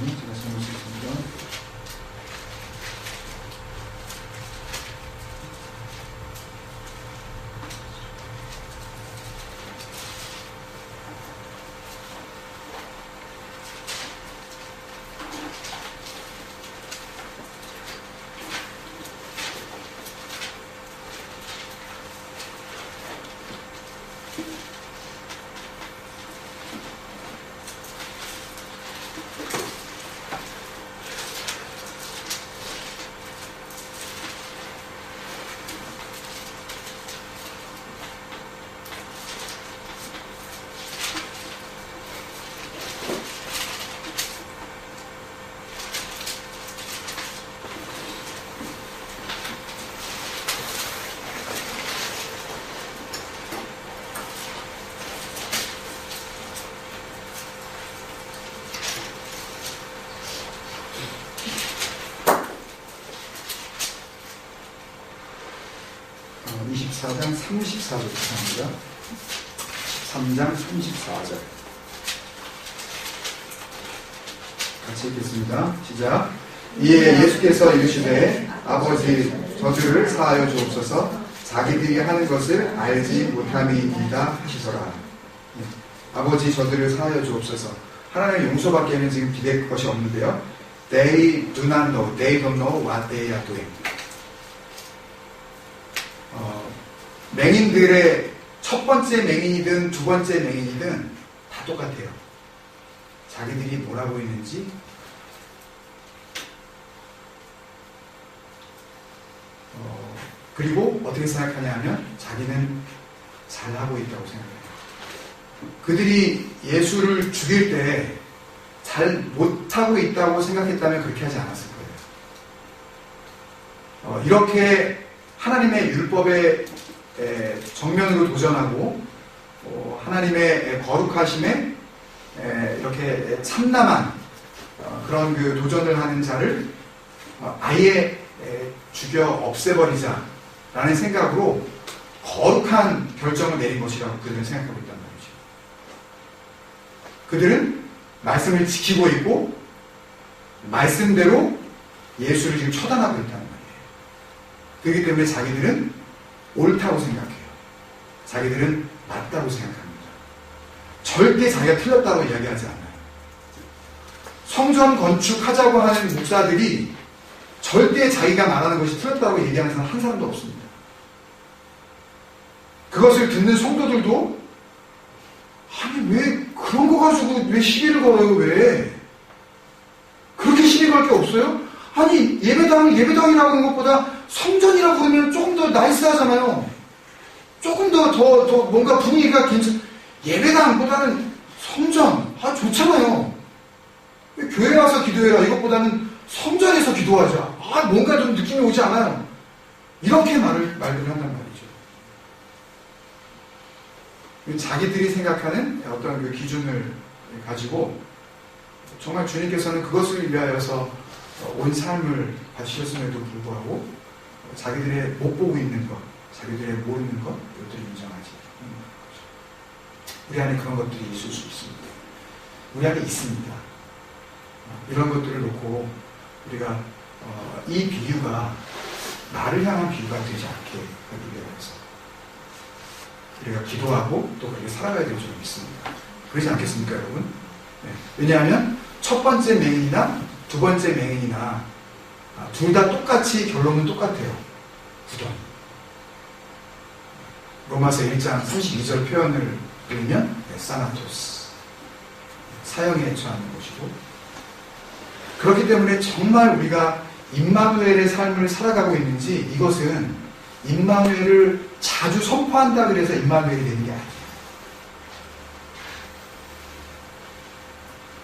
제가 잘못했습니다. 24장 34절 합니다. 3장 34절. 같이 읽겠습니다. 시작. 이에 예수께서 이르시되 아버지 저들을 사하여 주옵소서 자기들이 하는 것을 알지 못함이니이다 하시더라. 아버지 저들을 사하여 주옵소서. 하나님의 용서밖에는 지금 기댈 것이 없는데요. They do not know. They don't know what they are doing. 맹인들의 첫 번째 맹인이든 두 번째 맹인이든 다 똑같아요. 자기들이 뭘 하고 있는지 그리고 어떻게 생각하냐 하면 자기는 잘하고 있다고 생각해요. 그들이 예수를 죽일 때 잘 못하고 있다고 생각했다면 그렇게 하지 않았을 거예요. 이렇게 하나님의 율법에 정면으로 도전하고 하나님의 거룩하심에 이렇게 참남한 그런 그 도전을 하는 자를 아예 죽여 없애버리자라는 생각으로 거룩한 결정을 내린 것이라고 그들은 생각하고 있단 말이죠. 그들은 말씀을 지키고 있고 말씀대로 예수를 지금 처단하고 있다는 말이에요. 그렇기 때문에 자기들은 옳다고 생각해요. 자기들은 맞다고 생각합니다. 절대 자기가 틀렸다고 이야기하지 않아요. 성전 건축하자고 하는 목사들이 절대 자기가 말하는 것이 틀렸다고 얘기하는 사람 한 사람도 없습니다. 그것을 듣는 성도들도 아니 왜 그런 거 가지고 왜 시비를 걸어요? 왜? 그렇게 시비 걸 게 없어요? 아니 예배당이라고 하는 것보다 성전이라고 그러면 조금 더 나이스하잖아요. 조금 더 뭔가 분위기가 괜찮. 예배당보다는 성전 좋잖아요. 교회 와서 기도해라. 이것보다는 성전에서 기도하자. 뭔가 좀 느낌이 오지 않아요. 이렇게 말들을 한단 말이죠. 자기들이 생각하는 어떤 그 기준을 가지고 정말 주님께서는 그것을 위하여서 온 삶을 바치셨음에도 불구하고 자기들의 못 보고 있는 것, 자기들의 모르는 것, 이것들을 인정하지. 우리 안에 그런 것들이 있을 수 있습니다. 우리 안에 있습니다. 이런 것들을 놓고 우리가 이 비유가 나를 향한 비유가 되지 않게 하기 위해서 우리가 기도하고 또 그렇게 살아가야 될 줄 믿습니다. 그러지 않겠습니까, 여러분? 네. 왜냐하면 첫 번째 맹인이나 두 번째 맹인이나 둘 다 똑같이 결론은 똑같아요. 부정. 로마서 1장 32절 표현을 들으면 사나토스. 사형에 처하는 것이고 그렇기 때문에 정말 우리가 임마누엘의 삶을 살아가고 있는지 이것은 임마누엘을 자주 선포한다 그래서 임마누엘이 되는 게 아니에요.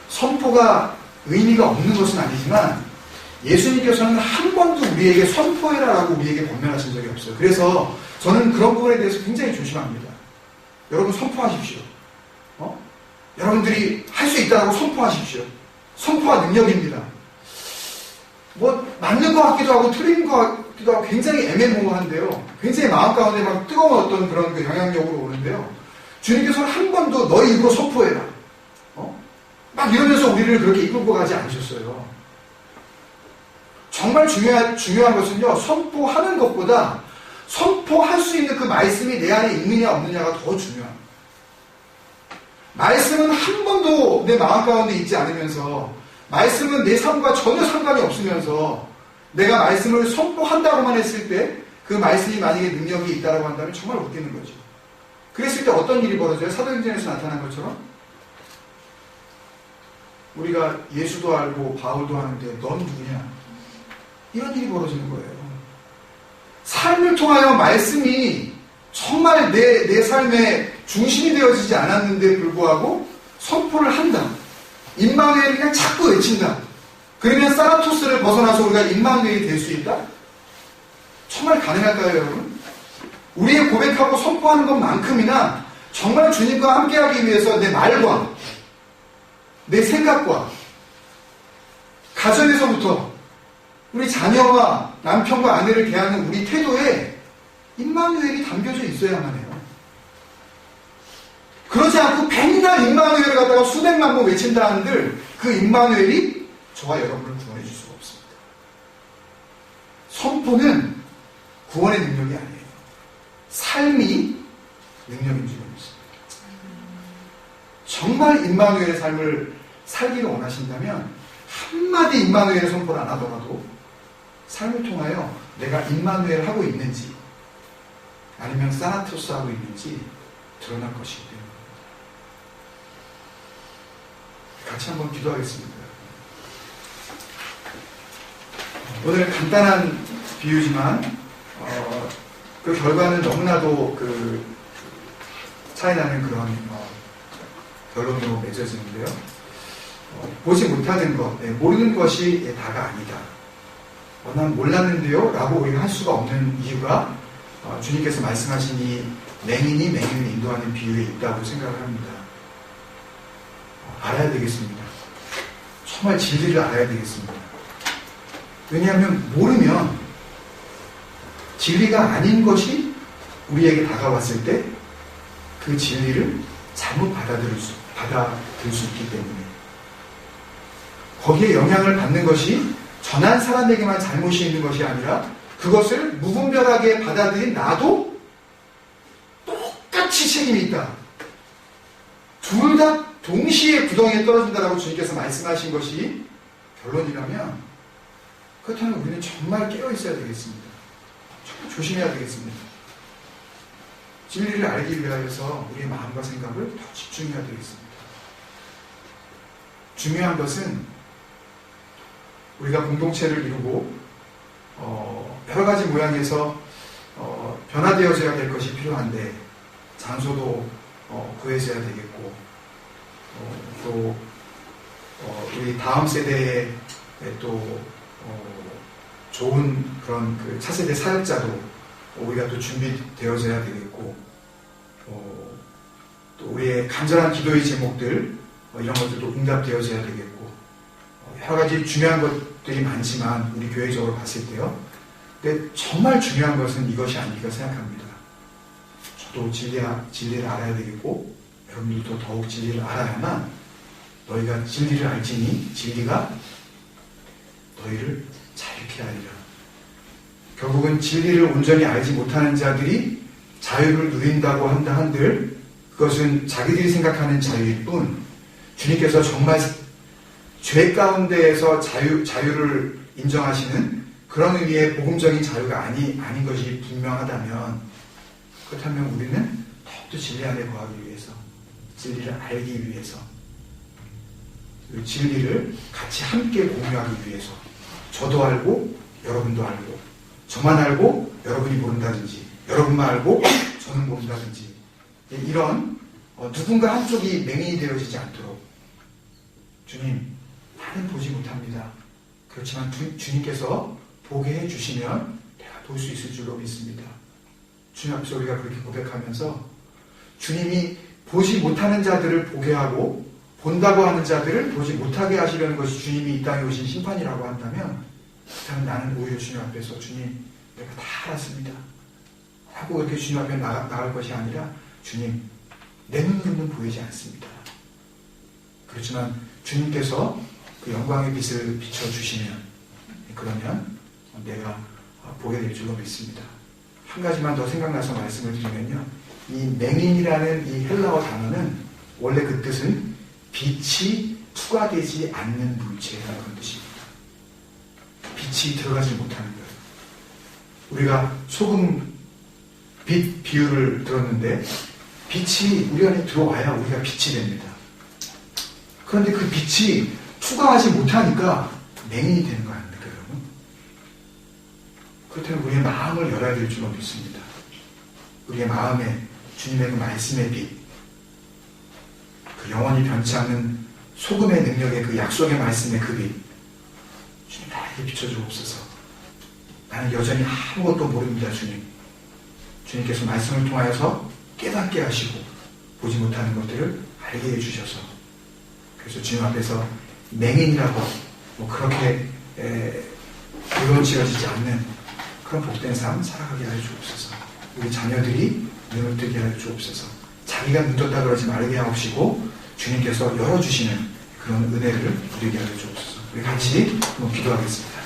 선포가 의미가 없는 것은 아니지만 예수님께서는 한 번도 우리에게 선포해라라고 우리에게 권면하신 적이 없어요. 그래서 저는 그런 부분에 대해서 굉장히 조심합니다. 여러분 선포하십시오. 여러분들이 할 수 있다고 선포하십시오. 선포가 능력입니다. 맞는 것 같기도 하고 틀린 것 같기도 하고 굉장히 애매모호한데요. 굉장히 마음 가운데 막 뜨거운 어떤 그런 그 영향력으로 오는데요. 주님께서는 한 번도 너희 입으로 선포해라. 막 이러면서 우리를 그렇게 이끌고 가지 않으셨어요. 정말 중요한 것은요. 선포하는 것보다 선포할 수 있는 그 말씀이 내 안에 있느냐 없느냐가 더 중요합니다. 말씀은 한 번도 내 마음 가운데 있지 않으면서 말씀은 내 삶과 전혀 상관이 없으면서 내가 말씀을 선포한다고만 했을 때 그 말씀이 만약에 능력이 있다고 한다면 정말 웃기는 거죠. 그랬을 때 어떤 일이 벌어져요? 사도행전에서 나타난 것처럼 우리가 예수도 알고 바울도 하는데 넌 누구냐? 이런 일이 벌어지는 거예요. 삶을 통하여 말씀이 정말 내 삶의 중심이 되어지지 않았는데 불구하고 선포를 한다. 임마누엘을 그냥 자꾸 외친다. 그러면 사라토스를 벗어나서 우리가 임마누엘이 될 수 있다? 정말 가능할까요, 여러분? 우리의 고백하고 선포하는 것만큼이나 정말 주님과 함께하기 위해서 내 말과 내 생각과 가정에서부터 우리 자녀와 남편과 아내를 대하는 우리 태도에 임마누엘이 담겨져 있어야만 해요. 그러지 않고 백날 임마누엘을 갖다가 수백만 번 외친다 한들 그 임마누엘이 저와 여러분을 구원해 줄 수가 없습니다. 선포는 구원의 능력이 아니에요. 삶이 능력인 줄 믿습니다. 정말 임마누엘의 삶을 살기를 원하신다면 한마디 임마누엘의 선포를 안 하더라도 삶을 통하여 내가 임마누엘 하고 있는지 아니면 사나토스 하고 있는지 드러날 것이기 때문에 같이 한번 기도하겠습니다. 오늘 간단한 비유지만 그 결과는 너무나도 그 차이나는 그런 결론으로 맺어지는데요. 보지 못하는 것, 모르는 것이 다가 아니다. 난 몰랐는데요 라고 우리가 할 수가 없는 이유가 주님께서 말씀하신 이 맹인이 맹인을 인도하는 비유에 있다고 생각을 합니다. 알아야 되겠습니다. 정말 진리를 알아야 되겠습니다. 왜냐하면 모르면 진리가 아닌 것이 우리에게 다가왔을 때 그 진리를 잘못 받아들일 수 있기 때문에 거기에 영향을 받는 것이 전한 사람에게만 잘못이 있는 것이 아니라 그것을 무분별하게 받아들인 나도 똑같이 책임이 있다. 둘 다 동시에 구덩이에 떨어진다라고 주님께서 말씀하신 것이 결론이라면 그렇다면 우리는 정말 깨어 있어야 되겠습니다. 정말 조심해야 되겠습니다. 진리를 알기 위하여서 우리의 마음과 생각을 더 집중해야 되겠습니다. 중요한 것은 우리가 공동체를 이루고 여러 가지 모양에서 변화되어져야 될 것이 필요한데 장소도 구해져야 되겠고 또 우리 다음 세대에 또 좋은 그런 그 차세대 사역자도 우리가 또 준비되어져야 되겠고 또 우리의 간절한 기도의 제목들 이런 것들도 응답되어져야 되겠고 여러 가지 중요한 것들이 많지만 우리 교회적으로 봤을 때요. 근데 정말 중요한 것은 이것이 아닐까 생각합니다. 저도 진리를 알아야 되겠고 여러분들도 더욱 진리를 알아야만 너희가 진리를 알지니 진리가 너희를 자유케 하리라. 결국은 진리를 온전히 알지 못하는 자들이 자유를 누린다고 한다 한들 그것은 자기들이 생각하는 자유일 뿐 주님께서 정말 죄 가운데에서 자유를 인정하시는 그런 의미의 복음적인 자유가 아닌 것이 분명하다면 그렇다면 우리는 더욱더 진리 안에 거하기 위해서 진리를 알기 위해서 그 진리를 같이 함께 공유하기 위해서 저도 알고 여러분도 알고 저만 알고 여러분이 모른다든지 여러분만 알고 저는 모른다든지 이런 누군가 한쪽이 맹인이 되어지지 않도록 주님 나는 보지 못합니다. 그렇지만 주님께서 보게 해주시면 내가 볼 수 있을 줄로 믿습니다. 주님 앞에서 우리가 그렇게 고백하면서 주님이 보지 못하는 자들을 보게 하고 본다고 하는 자들을 보지 못하게 하시려는 것이 주님이 이 땅에 오신 심판이라고 한다면 그렇다면 나는 오히려 주님 앞에서 주님 내가 다 알았습니다 하고 그렇게 주님 앞에 나갈 것이 아니라 주님 내 눈으로는 보이지 않습니다. 그렇지만 주님께서 그 영광의 빛을 비춰주시면 그러면 내가 보게 될 줄로 믿습니다. 한 가지만 더 생각나서 말씀을 드리면요. 이 맹인이라는 이 헬라어 단어는 원래 그 뜻은 빛이 투과되지 않는 물체라는 그런 뜻입니다. 빛이 들어가지 못하는 거예요. 우리가 소금 빛 비유를 들었는데 빛이 우리 안에 들어와야 우리가 빛이 됩니다. 그런데 그 빛이 투과하지 못하니까 맹인이 되는 거 아닙니까, 여러분? 그렇다면 우리의 마음을 열어야 될 줄로 믿습니다. 우리의 마음에 주님의 그 말씀의 빛, 그 영원히 변치 않는 소금의 능력의 그 약속의 말씀의 그 빛, 주님 나에게 비춰주옵소서. 나는 여전히 아무것도 모릅니다, 주님. 주님께서 말씀을 통하여서 깨닫게 하시고 보지 못하는 것들을 알게 해주셔서 그래서 주님 앞에서 맹인이라고 그렇게 의론 지어지지 않는 그런 복된 삶 살아가게 하여 주옵소서. 우리 자녀들이 눈을 뜨게 하여 주옵소서. 자기가 눈 떴다 그러지 말게 하옵시고 주님께서 열어주시는 그런 은혜를 누리게 하여 주옵소서. 우리 같이 한번 기도하겠습니다.